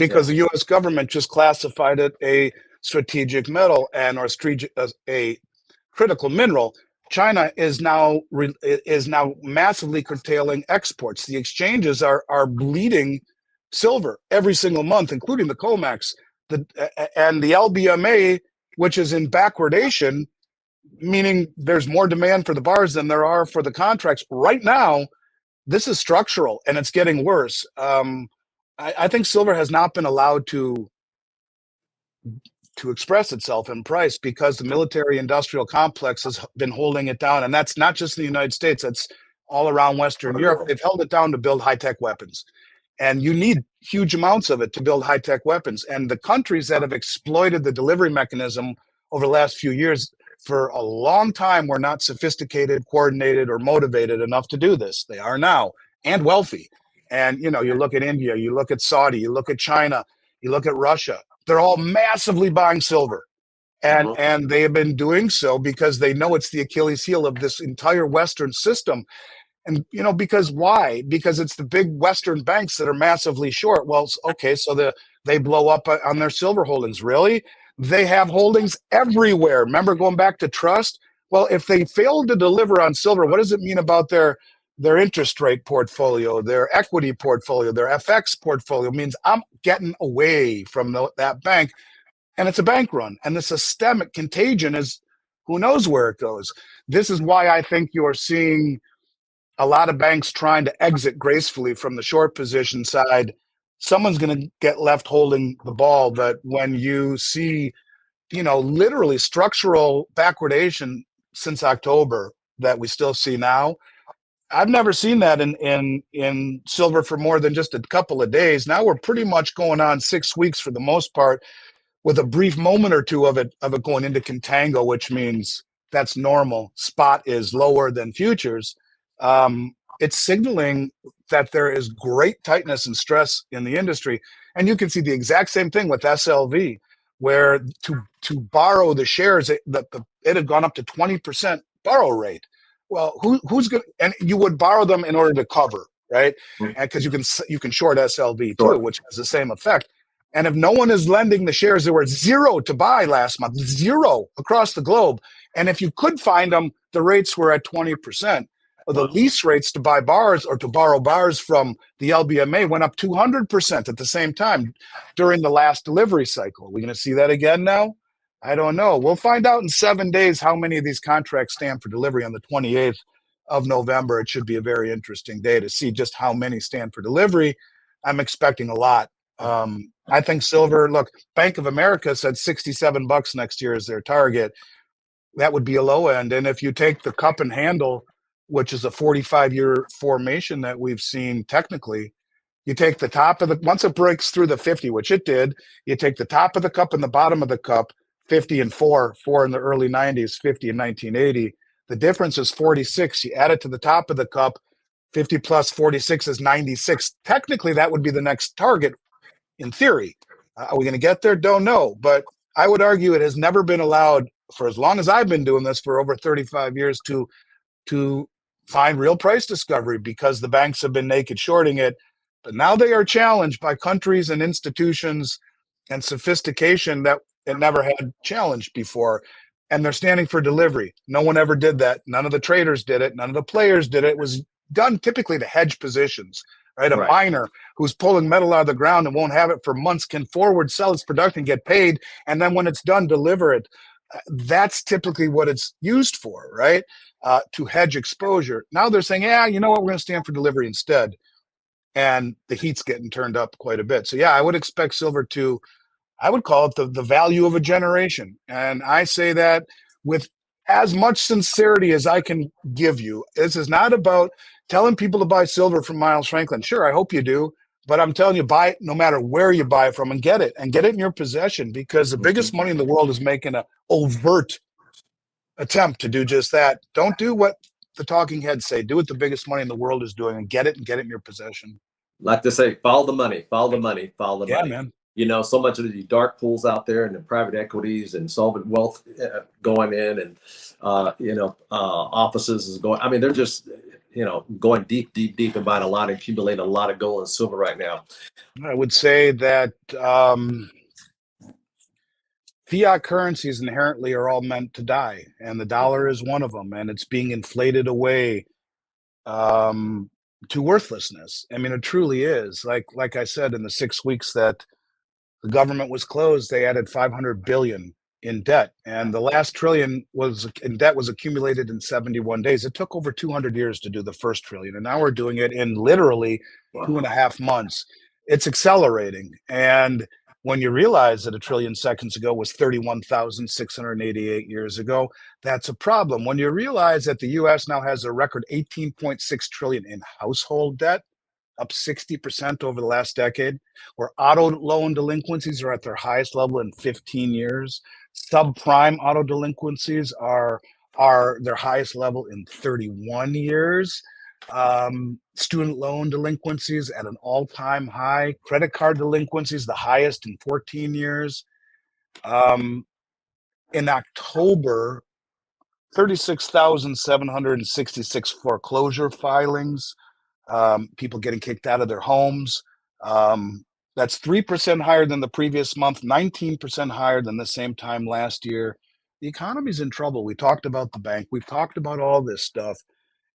because the U.S. government just classified it a strategic metal and or a critical mineral. China is now massively curtailing exports. The exchanges are bleeding silver every single month, including the COMEX, and the LBMA, which is in backwardation, meaning there's more demand for the bars than there are for the contracts right now. This is structural, and it's getting worse. I think silver has not been allowed to express itself in price because the military-industrial complex has been holding it down, and that's not just in the United States. That's all around Western Europe. They've held it down to build high-tech weapons, and you need huge amounts of it to build high-tech weapons. And the countries that have exploited the delivery mechanism over the last few years for a long time were not sophisticated, coordinated, or motivated enough to do this. They are now, and wealthy. And you look at India, you look at Saudi, you look at China, you look at Russia. They're all massively buying silver. And they have been doing so because they know it's the Achilles heel of this entire Western system. And, because why? Because it's the big Western banks that are massively short. Well, okay, so they blow up on their silver holdings. Really? They have holdings everywhere. Remember going back to trust? Well, if they fail to deliver on silver, what does it mean about their interest rate portfolio, their equity portfolio, their FX portfolio? It means I'm getting away from that bank, and it's a bank run. And the systemic contagion is who knows where it goes. This is why I think you're seeing a lot of banks trying to exit gracefully from the short position side. Someone's going to get left holding the ball. But when you see, literally structural backwardation since October that we still see now, I've never seen that in silver for more than just a couple of days. Now we're pretty much going on 6 weeks for the most part, with a brief moment or two of it going into contango, which means that's normal. Spot is lower than futures. It's signaling that there is great tightness and stress in the industry. And you can see the exact same thing with SLV, where to borrow the shares, it had gone up to 20% borrow rate. Well, who's good? And you would borrow them in order to cover, right? Because you can short SLV too, which has the same effect. And if no one is lending the shares, there were zero to buy last month, zero across the globe. And if you could find them, the rates were at 20%. The lease rates to buy bars or to borrow bars from the LBMA went up 200% at the same time during the last delivery cycle. Are we going to see that again now? I don't know. We'll find out in 7 days how many of these contracts stand for delivery on the 28th of November. It should be a very interesting day to see just how many stand for delivery. I'm expecting a lot. I think silver, look, Bank of America said $67 next year is their target. That would be a low end. And if you take the cup and handle, which is a 45-year formation that we've seen technically, you take the top of once it breaks through the 50, which it did, you take the top of the cup and the bottom of the cup, 50 and 4 in the early 90s, 50 in 1980. The difference is 46. You add it to the top of the cup, 50 plus 46 is 96. Technically, that would be the next target in theory. Are we going to get there? Don't know. But I would argue it has never been allowed, for as long as I've been doing this, for over 35 years, to find real price discovery, because the banks have been naked shorting it. But now they are challenged by countries and institutions and sophistication that it never had challenged before. And they're standing for delivery. No one ever did that. None of the traders did it. None of the players did it. It was done typically to hedge positions, right? A miner who's pulling metal out of the ground and won't have it for months can forward sell its production, get paid, and then when it's done, deliver it. That's typically what it's used for, right? To hedge exposure. Now they're saying, yeah, you know what? We're going to stand for delivery instead. And the heat's getting turned up quite a bit. So yeah, I would expect silver to, I would call it the value of a generation. And I say that with as much sincerity as I can give you. This is not about telling people to buy silver from Miles Franklin. Sure, I hope you do. But I'm telling you, buy it no matter where you buy it from, and get it in your possession, because the biggest money in the world is making an overt attempt to do just that. Don't do what the talking heads say. Do what the biggest money in the world is doing, and get it in your possession. Like to say, follow the money, follow the money, follow the money. Man. You know, so much of the dark pools out there and the private equities and solvent wealth going in, and offices is going. I mean, they're just going deep, deep, deep and buying a lot, accumulating a lot of gold and silver right now. I would say that fiat currencies inherently are all meant to die, and the dollar is one of them, and it's being inflated away to worthlessness. I mean, it truly is. Like I said, in the 6 weeks that the government was closed, they added 500 billion in debt, and the last trillion was in debt was accumulated in 71 days. It took over 200 years to do the first trillion, and now we're doing it in literally 2.5 months. It's accelerating, and when you realize that a trillion seconds ago was 31,688 years ago, that's a problem. When you realize that the US now has a record 18.6 trillion in household debt, up 60% over the last decade, where auto loan delinquencies are at their highest level in 15 years. Subprime auto delinquencies are their highest level in 31 years. Student loan delinquencies at an all-time high. Credit card delinquencies, the highest in 14 years. In October, 36,766 foreclosure filings. People getting kicked out of their homes. That's 3% higher than the previous month, 19% higher than the same time last year. The economy's in trouble. We talked about the bank. We've talked about all this stuff.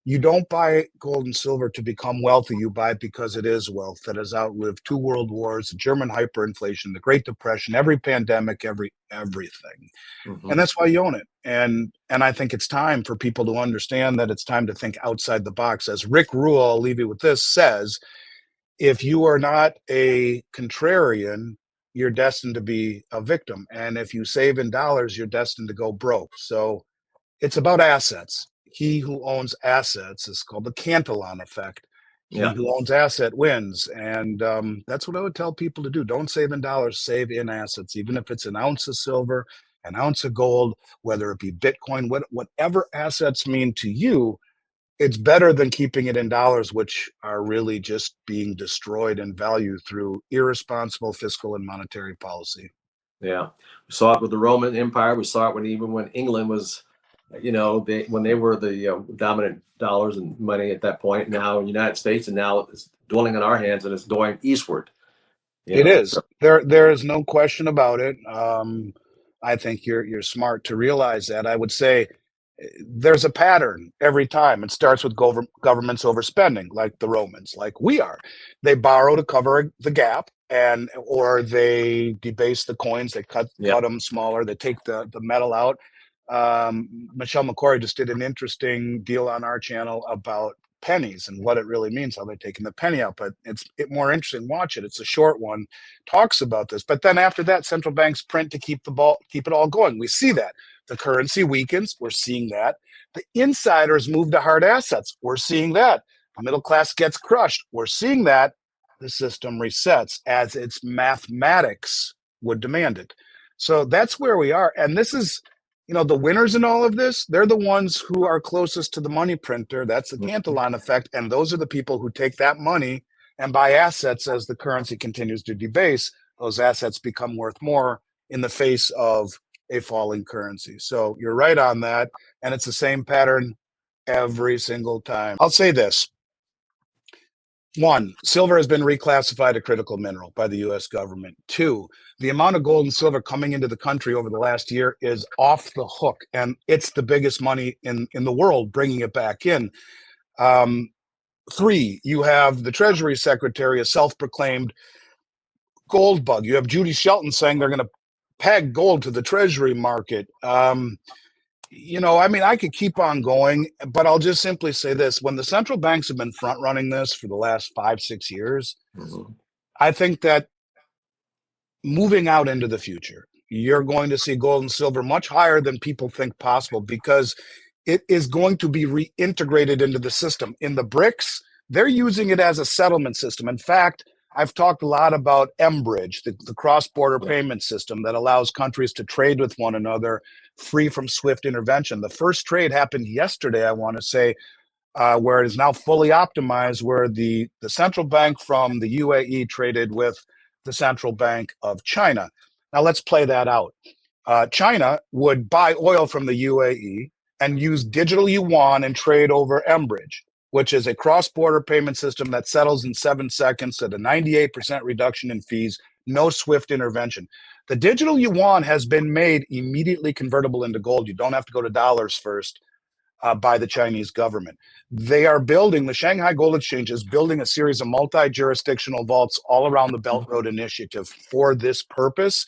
You don't buy gold and silver to become wealthy. You buy it because it is wealth that has outlived 2 world wars, the German hyperinflation, the Great Depression, every pandemic, everything. And that's why you own it. And I think it's time for people to understand that it's time to think outside the box. As Rick Rule, I'll leave you with this, says, if you are not a contrarian, you're destined to be a victim. And if you save in dollars, you're destined to go broke. So it's about assets. He who owns assets is called the Cantillon effect. He who owns asset wins. And that's what I would tell people to do. Don't save in dollars, save in assets, even if it's an ounce of silver, an ounce of gold, whether it be Bitcoin, whatever assets mean to you, it's better than keeping it in dollars, which are really just being destroyed in value through irresponsible fiscal and monetary policy. Yeah. We saw it with the Roman Empire. We saw it when England was, when they were the dominant dollars and money at that point. Now in the United States, and now it's dwelling in our hands and it's going eastward. It is. So there is no question about it. I think you're smart to realize that. I would say there's a pattern every time. It starts with governments overspending, like the Romans, like we are. They borrow to cover the gap, or they debase the coins. They cut them smaller. They take the metal out. Michelle McCory just did an interesting deal on our channel about pennies and what it really means, how they're taking the penny out. But it's more interesting. Watch it. It's a short one. Talks about this. But then after that, central banks print to keep it all going. We see that. The currency weakens. We're seeing that. The insiders move to hard assets. We're seeing that. The middle class gets crushed. We're seeing that. The system resets as its mathematics would demand it. So that's where we are. And this is, the winners in all of this, they're the ones who are closest to the money printer. That's the Cantillon effect. And those are the people who take that money and buy assets as the currency continues to debase. Those assets become worth more in the face of a falling currency. So you're right on that. And it's the same pattern every single time. I'll say this. 1, silver has been reclassified a critical mineral by the US government. 2, the amount of gold and silver coming into the country over the last year is off the hook, and it's the biggest money in the world bringing it back in. 3, you have the Treasury Secretary, a self-proclaimed gold bug. You have Judy Shelton saying they're going to peg gold to the Treasury market. I could keep on going, but I'll just simply say this. When the central banks have been front running this for the last 5-6 years, I think that moving out into the future, you're going to see gold and silver much higher than people think possible, because it is going to be reintegrated into the system. In the BRICS, they're using it as a settlement system. In fact, I've talked a lot about mBridge, the cross-border payment system that allows countries to trade with one another free from SWIFT intervention. The first trade happened yesterday, I want to say, where it is now fully optimized, where the central bank from the UAE traded with the central bank of China. Now let's play that out. China would buy oil from the UAE and use digital yuan and trade over mBridge. which is a cross-border payment system that settles in 7 seconds at a 98% reduction in fees, no SWIFT intervention. The digital yuan has been made immediately convertible into gold. You don't have to go to dollars first by the Chinese government. They are building, the Shanghai Gold Exchange is building a series of multi-jurisdictional vaults all around the Belt Road Initiative for this purpose.